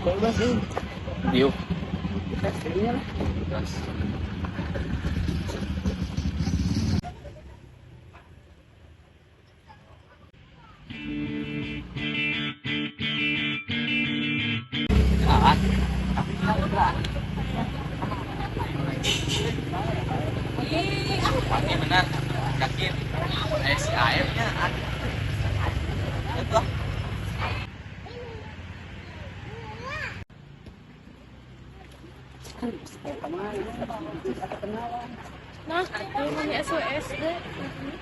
Bebas sih. Yuk. Tes ini lah. Gas. Ah, pakai benar. Yakin. Si airnya ada. Itu. Nah, ini SOS deh.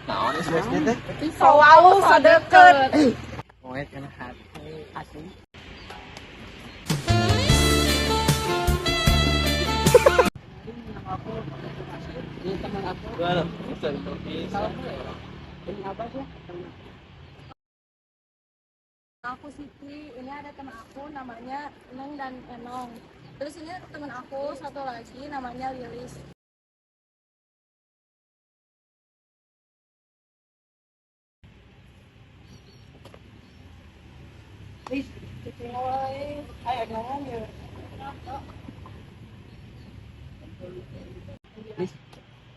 Naon SSD teh? Selalu sadeket. Poet kan hati asli. Ini teman aku. Halo, bisa bisa. Ini apa sih? Aku Siti, ini ada teman aku namanya Neng dan Enong. Terus ini teman aku satu lagi namanya Lilis.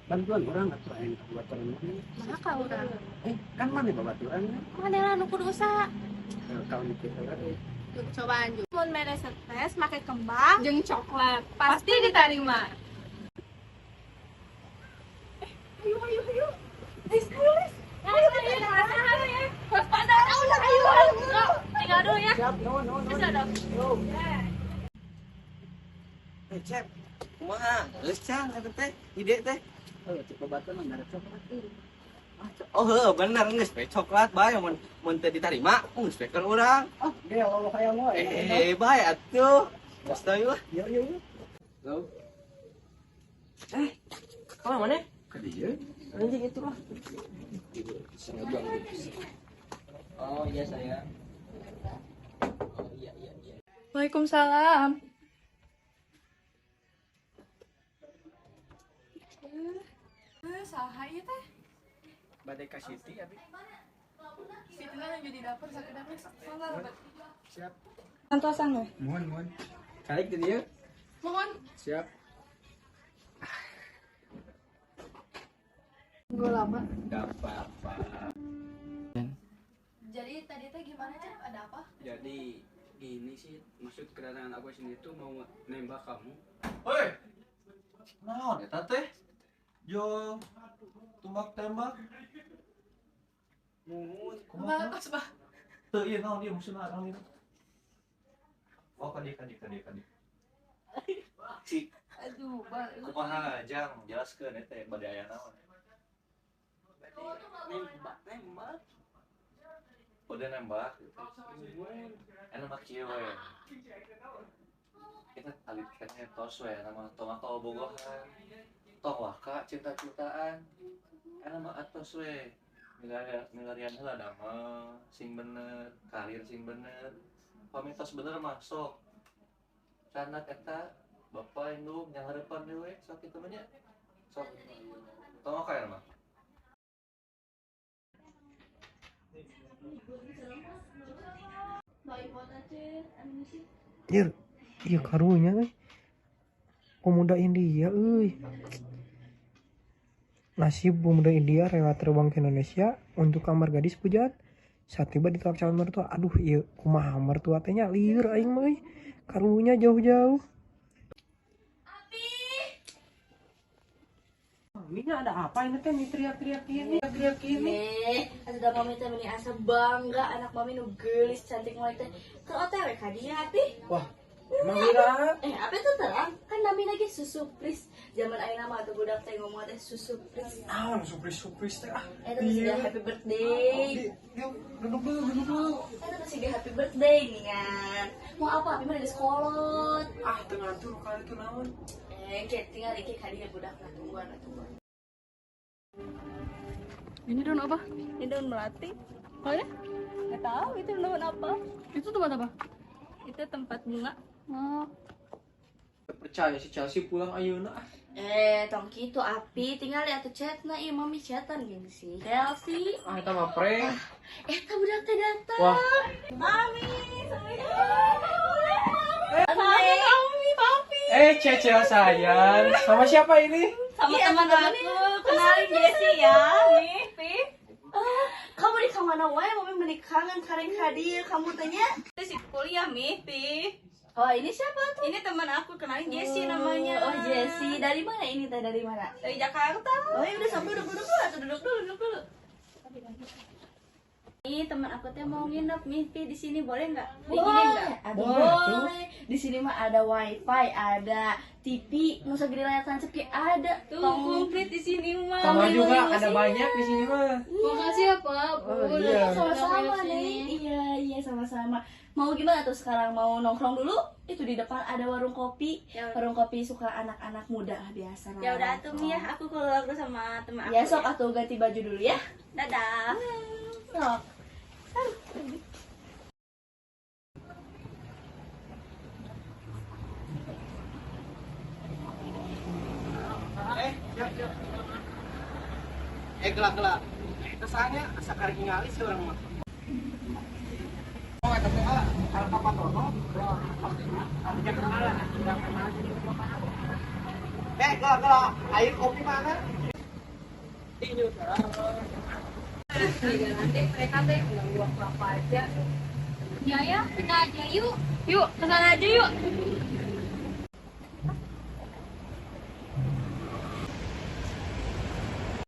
Bantuan orang atau yang buat ini? Nah, kau orang. Kan mana bawa baturan? Mana lah nu kudu usaha. Tahun itu lagi. Coba anjur. Mun mere tes make kembang jeung coklat, pasti diterima. Ayo. Lis. Ayo. Waspada. Ayo. Tinggal dulu ya. Siap, no. Bisa dong. Cep. Kumaha? Geus can eta teh, ide teh. Coba baturan enggak ada coklat. Oh heuh, bener geus we coklat bae mun teu ditarima, geus we kan urang. Oh, dia Allah kayak mau. Bae atuh. Geus teh lah. Yuk. Go. Kemana mana? Ke dia. Anjing itu lah. Oh iya saya. Oh iya. Waalaikumsalam. Saha ieu teh? Badai ka Siti abi. Siti lah jadi dapur sakedap salah. Siap. Santosan we. Mohon. Kalik ke dia. Mohon. Siap. Gue lama. Enggak apa-apa. Jadi tadi teh gimana Cep? Ada apa? Jadi gini sih, maksud kedatangan aku sini tuh mau nembak kamu. Hei. Naon eta teh? Yo tumbak tembak. Muut kumaha? Bah. Teu ieu naon ieu maksudna naon ieu? Oh kadi. Si Aduh, Bang. kumaha jang jelaskeun eta bade aya naon? Nembak. Udah nembak. Nembak kieu we. Kita alitkeun tos we nama tomaka bogohan. Tong waka cinta-cintaan. Mah atos we. Milarian heula damel sing bener, karir sing bener. Pamitos bener mah sok. Canak eta bapak induk nyahareupan deui we sok kitu mah nya. Sok. Tong waka ya mah. Iya karunya pemuda India nasib pemuda India rela terbang ke Indonesia untuk kamar gadis pujat saat tiba di calon mertua. Aduh iya kumaha mertua tehnya lieur aing mah karunya jauh-jauh. Maminya ada apa ini teh teriak-teriak gini? Ada mami teh meni asa bangga anak mami nu geulis cantik mulai teh. Keur OTW ka dieu Api. Wah, emang Wira? Api teh terang kan nami lagi susupris. Zaman ayeuna mah atuh budak teh ngomong teh susupris. Ah, surprise teh ah. Eta teh siga happy birthday. Yuk, duduk dulu. Eta teh siga happy birthday ningan. Mau apa Api mah di sekolot. Ah, tengah tur kali itu naon? Kayak tinggal iki ka dieu budak tungguan. Ini daun apa? Ini daun melati. Oh ya? Nggak tahu itu daun apa. Itu tempat apa? Itu tempat bunga. Oh. Percaya si Chelsea pulang ayeuna ah. Tong gitu Api tinggal lihat chatna ieu mami chatan gini sih. Chelsea. Ah, eta mah prank. Eta budak teh datang. Wah. Mami, Cece sayang. Sama siapa ini? Sama teman aku, kenalin Jessie ya, nih, Pi. Kamu di kemana wae? Mami menik kangen kareng hadir. Kamu tanya? Si kuliah, Mi, Pi. Oh ini siapa tuh? Ini teman aku, kenalin Jessie namanya. Oh Jessie, dari mana ini teh? Dari mana? Dari Jakarta. Oh ya udah sampai duduk dulu, duduk dulu. Ini teman aku teh mau nginep, Mi, Pi, di sini boleh nggak? Boleh, Diizinin nggak? aduh boleh. Di sini mah ada wifi, ada TV, nusa gede layar tancap ada. Tuh, komplit di sini mah. Sama Kamu juga ini ada sih. banyak di sini mah. Makasih ya, Pak. Oh, iya. Sama-sama nih. Iya sama-sama. Mau gimana tuh sekarang? Mau nongkrong dulu? Itu di depan ada warung kopi. Ya udah. Warung kopi suka anak-anak muda lah biasa. lah. Ya udah tuh, Mi, ya. Aku keluar dulu sama teman aku. Ya sok atuh ganti baju dulu ya. Dadah. Sok. Gelak. Kesannya asa karek ningali si urang mah. Oh, eta teh kalau Papa Tono, gelak. Air kopi mana? Tinju. Nanti mereka teh buang apa aja. Ya, kita aja yuk. Yuk, kesana aja yuk.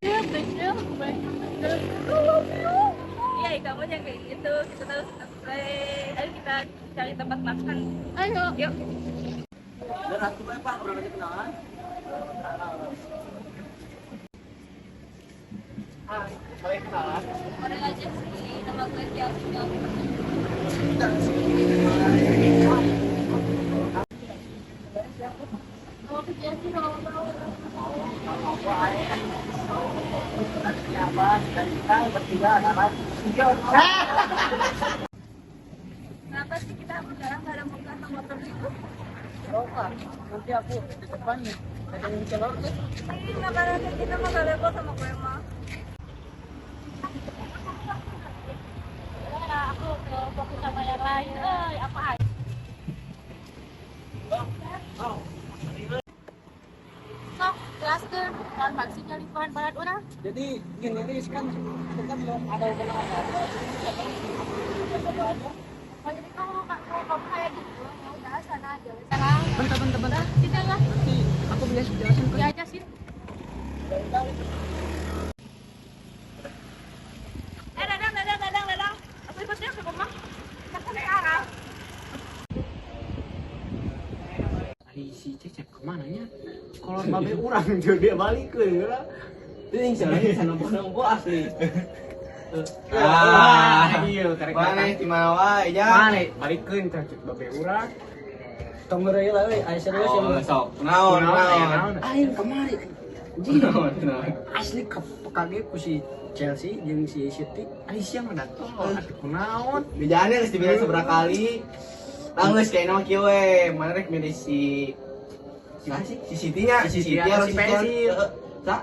Ya, bener. Iya, kamu jangan kayak gitu. Kita harus ayo kita cari tempat makan. Ayo, yuk. Dan aku bae Pak, urang aja kenalan. Kalian kenalan? Orang aja sih, nama gue Tiago. Kenapa sih kita jarang ada motor itu? Nanti aku di depan nih. Ada yang celor tuh. Ini makanan kita mah gak level sama gue mah. Ya, aku ke fokus sama yang lain. Apa aja? Sok, jelaskan. Kan maksudnya lingkungan barat orang. Jadi gini nih kan bukan ada Oh, jadi kalau kayak gitu, ya udah sana aja. Sekarang, bentar. kita lah. Nanti aku biasa jelasin ke Ya aja sih. Dadang. Aku ikutnya ke rumah. Kita ke arah. si Cecep kemana nya? Kalau babe urang tuh dia balik ke ya. Itu yang salah nompo asli. Iya, karek Mana di mana wae ya? Mana balikeun teh babe urang. Tong ngeureul euy, aya serius Oh, ya. sok. Naon. Aing kemari. Asli kaget ku si Chelsea jeung si City. Ari siang datang atuh kunaon? Bijane geus dibilang seberapa kali. Geus kayak nama kieu we, mana rek milih si Siti-nya, Si Siti Siti atau si si pensil. Sa?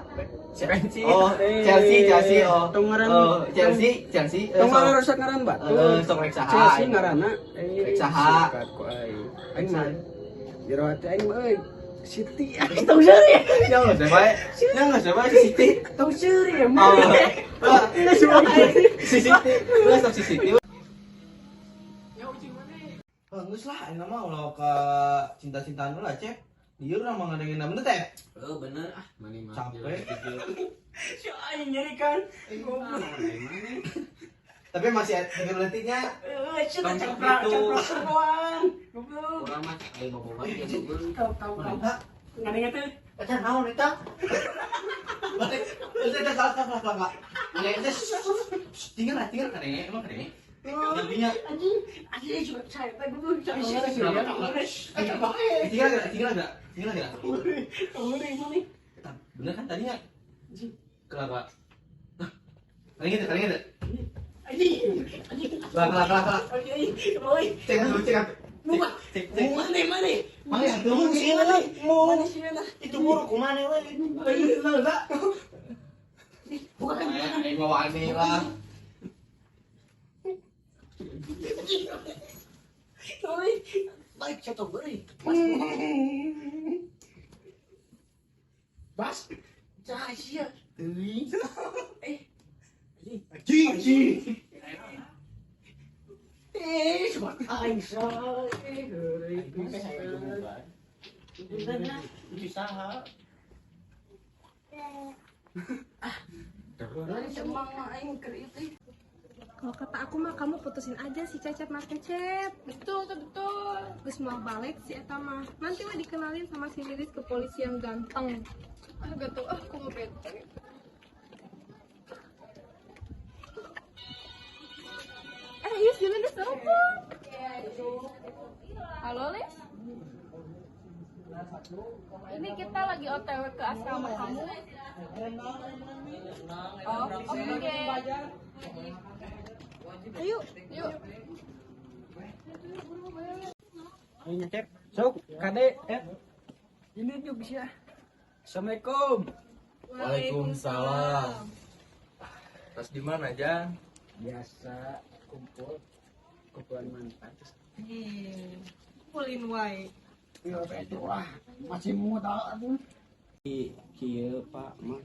Pensil. Oh, Chelsea, oh. Tong ngaran. Oh, Chelsea. Tong ngaran rusak ngaran batu. Sok rek saha. Chelsea ngaranna. Rek saha. Sikat ku aing. Aing mah jero hati aing mah euy. Siti. Tong seuri. Nya geus bae. Nya geus bae si Siti. Tong seuri ya Oh. mah. Si Siti. Geus sok si Siti. Bagus lah, ini mah ulah ke cinta-cintaan dulu lah, Cep. Dia udah mau ngadengin nama teh. Oh bener ah, mani mah. Capek. Si aing nyeri kan. Tapi masih ada letiknya. Tong coklat doang. Urang mah aing bobogan ya goblok. Tahu. Ngadengin teh. Eta naon eta? Balik. Eta salah. Ada itu. Tinggal kadenge, emang kadenge. Nantinya Anjing juga saya teh goblok. tinggal enggak? Bener kan tadinya? Kelapa. Kadenge ada. Kelapa. Cek. Mana? Itu buruk kemana we? Enggak. Bukan ini bawa aneh lah. Baik contoh beri. Bas. Cahaya. Teuing. Aji. Sebat aing sa. Heureuy pisan. Itu saha? Kalau kata aku mah kamu putusin aja si Cecep mas Cecep. Betul tuh betul. Terus mau balik si Eta mah. Nanti mah dikenalin sama si Lilis ke polisi yang ganteng. Ah gak tau, aku mau bete. Yus gimana Lilis telepon? Halo Lilis? Ini kita lagi OTW ke asrama kamu. Oh, oke. Ayo, yuk. Ayo nyecep. Sok, Kade, ini juga bisa. Assalamualaikum. Waalaikumsalam. Tas di mana, Jang? Biasa kumpulan mantan. Pulin wae. Ya itu wah, masih muda atuh. Kieu Pak mah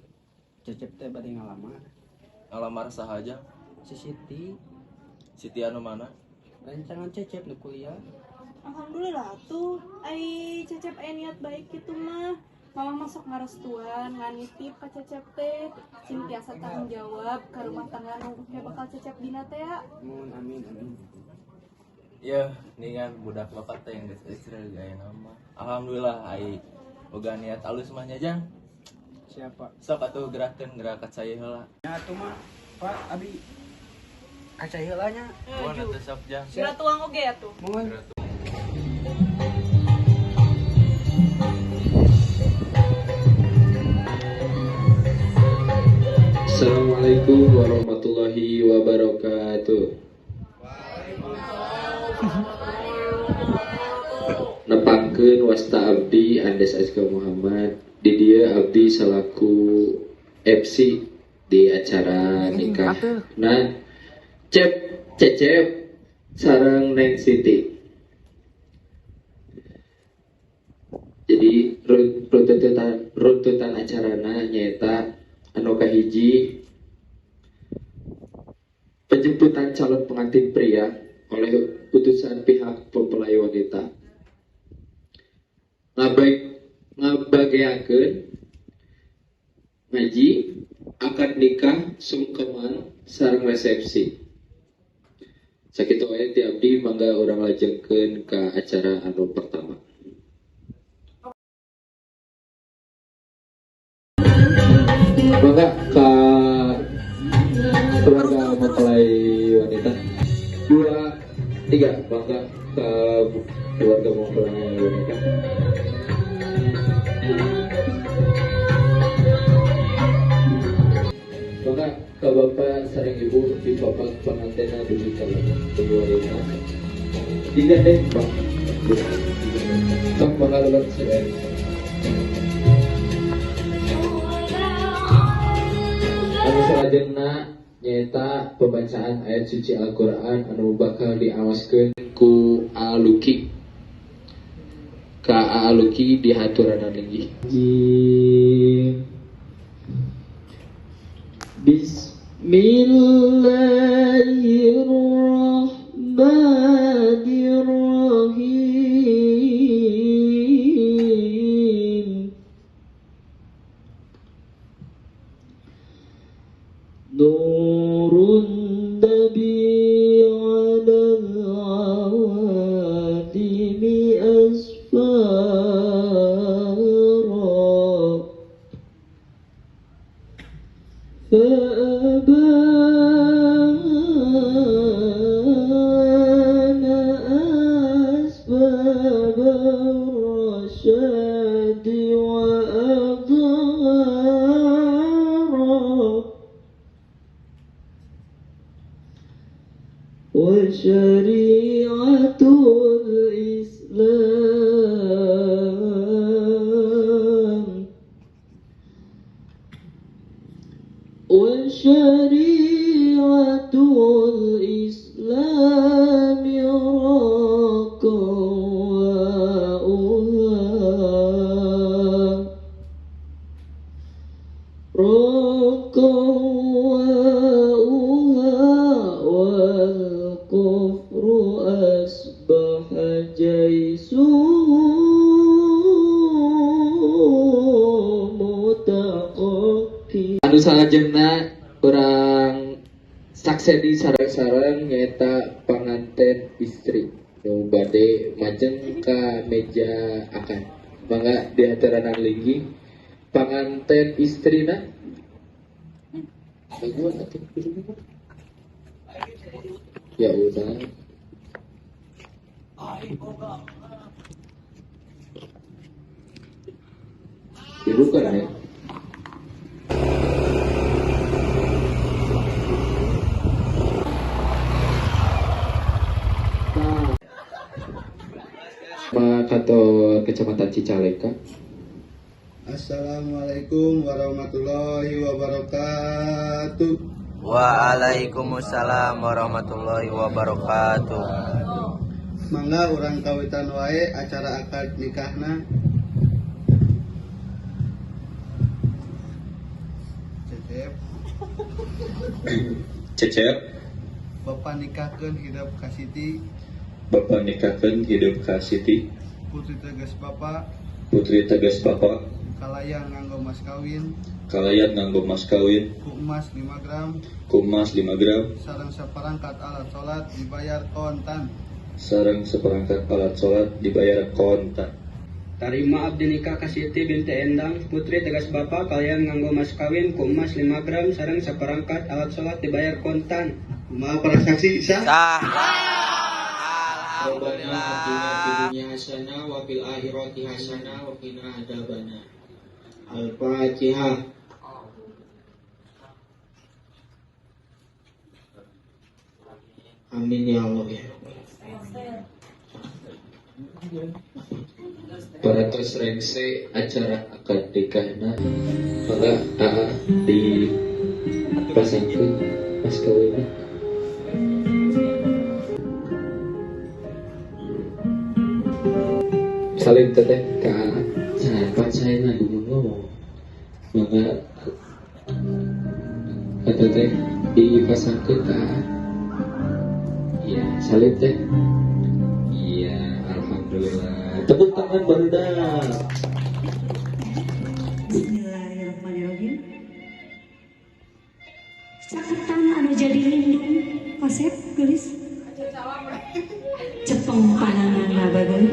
Cecep teh bade ngalamar. Ngalamar sahaja. Si Siti anu mana? rancangan Cecep nu kuliah. Alhamdulillah tuh, ai Cecep niat baik gitu mah. Mama masuk ngarestuan, nganitip ka Cecep teh, sintiasa tanggung jawab ka rumah tangga nu bakal Cecep dina teh ya. Mun amin. Iya, ningan budak bapak teh yang geus istri gaya nama. Alhamdulillah ai boga niat alus mah nya, Jang. Siapa? Sok atuh gerakat saya heula. Ya atuh mah Pak Abi. Acai heula nya. Mun atuh sok, Jang. Surat uang oge ya tuh. Mun. Assalamualaikum warahmatullahi wabarakatuh. Nepangkeun wasta abdi Andes Azka Muhammad di dia abdi selaku MC di acara nikah. Nah, Cecep sareng Neng Siti. Jadi runtutan acarana nyaeta anu kahiji penjemputan calon pengantin pria oleh utusan pihak mempelai wanita. Ngabageakeun ngaji akad nikah sungkeman sareng resepsi. Sakitu wae ti abdi mangga urang lajengkeun ka acara anu pertama. Mangga ka keluarga mempelai wanita 2, 3 mangga ke keluarga mempelai wanita. Maka ke bapak sareng ibu di bapak pengantin dulu calon wanita. 3 deh pak. Sok mangga lewat sini. Anu salajengna nyaeta pembacaan ayat suci Al-Qur'an anu bakal diawaskeun ku Aluki. Ka Aluki dihaturanan linggih. Bismillahirrahmanirrahim. Nurun nabi alal awadimi asfara fa'abana asbab ar-rasyadi wa adhara وشريعة الإسلام رقا kufru asbaha jaisu mutaqaqi. Anu salajengna urang saksedi sareng-sareng nyata panganten istri nu bade majeng ka meja akad. Mangga di hataran linggi panganten istrina. Ya udah. Dibuka ya. Kantor Kecamatan Cicalengka. Assalamualaikum warahmatullahi wabarakatuh. Waalaikumsalam warahmatullahi wabarakatuh. Mangga urang kawitan wae acara akad nikahna. Cecep. Bapak nikahkeun hidup ka Siti. Bapak nikahkeun hidup ka Siti. Putri tegas Bapak. Putri tegas Bapak. Kalayan nganggo mas kawin. Kalayan nganggo mas kawin. Ku emas 5 gram. Ku emas 5 gram. Sareng saperangkat alat salat dibayar kontan. Sareng seperangkat alat salat dibayar kontan. Tarima abdi nikah ka Siti binti Endang, putri tegas Bapak kalian nganggo mas kawin ku emas 5 gram sareng saperangkat alat salat dibayar kontan. Kumaha para saksi sah? Sah. Rabbana atina fid dunya hasanah wa fil akhirati hasanah wa qina adzabannar. Al-Fatihah. Amin ya Allah ya. Para terserengse acara akad nikahna maka di pasangkeun mas kawinna. Salim teteh ka sahabat saya na ngomong maka teteh dipasangkeun ka ya salim teh. Iya, alhamdulillah. Tepuk tangan barudak. Bismillahirrahmanirrahim. Caketan anu jadi lindung Pasep gelis cepeng panangan nabageun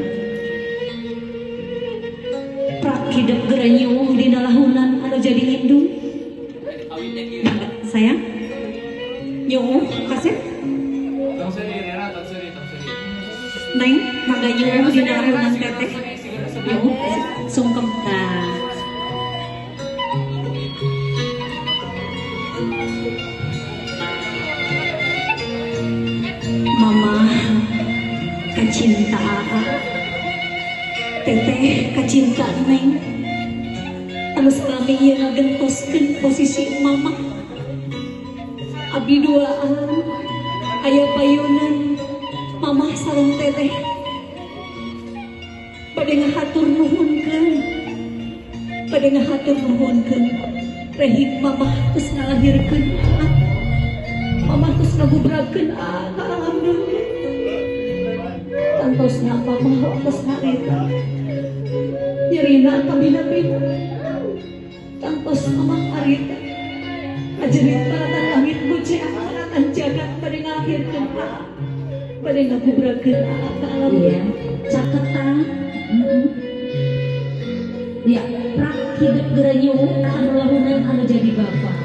prak hidup geranyuh dina lahunan anu jadi lindung sayang nyuh Pasep Neng, mangga nyuh dina lahunan teteh nyuh sungkem nah Mama kacinta teteh kacinta Neng anu salami ieu ngagentoskeun posisi mama abdi duaan aya payunan mama sareng teteh bade ngahatur nuhunkeun rehik mama geus ngalahirkeun anak mama geus ngabubrakeun anak alhamdulillah tantosna mama waktos harita nyerina kabina-bina tantos mama harita ajerit baratan langit buce baratan jagat bade ngahirkeun anak bade ngabubrakeun anak alhamdulillah caketan ya prak hidup geranyuh anu lahunan anu jadi bapak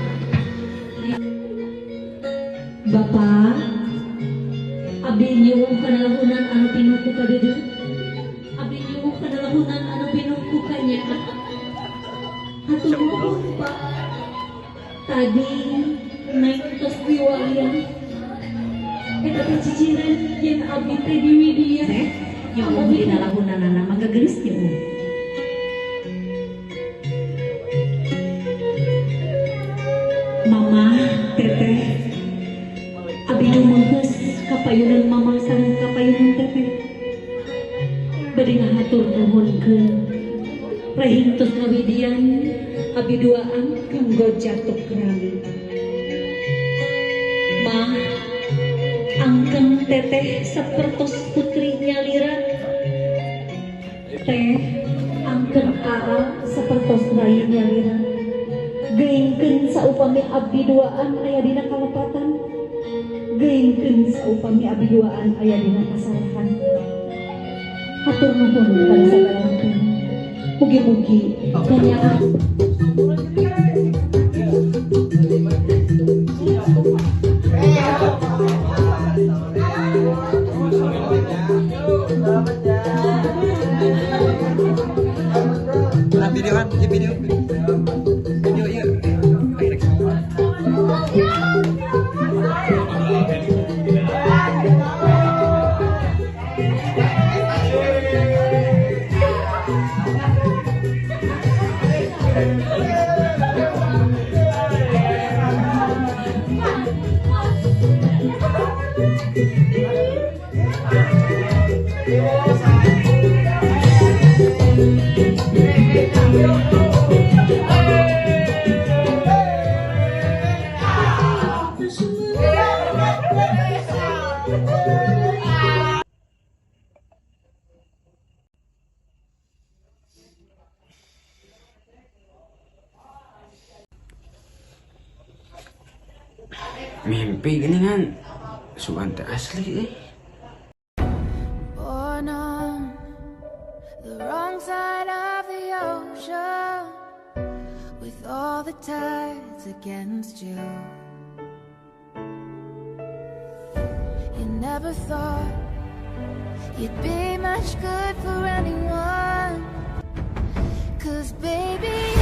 Bapak abdi nyuwuh kana lahunan anu pinuh ku kadeudeuh abdi nyuwuh kana lahunan anu pinuh ku kanyaha hatur nuhun Pak tadi naik tos diwalian eta teh ciciren yen abdi teh di Widya nyuwuh dina lahunan anak mangga geulis nyuwuh Mama teteh abdi numeus kapayunan mama sareng kapayunan teteh bade ngahatur nuhunkeun rehing tos ngawidian abdi duaan kanggo jatuh kerami mah angken teteh sapertos putri nyalira teh angken aa sapertos bayi nyalira geingkeun saupami abdi duaan aya dina kalepatan geingkeun saupami abdi duaan aya dina kasalahan hatur nuhun kana sagalantun mugi-mugi kanyaan video kan video ya mimpi gini kan Subante asli Born on the wrong side of the ocean with all the tides against you. You never thought you'd be much good for anyone, 'cause baby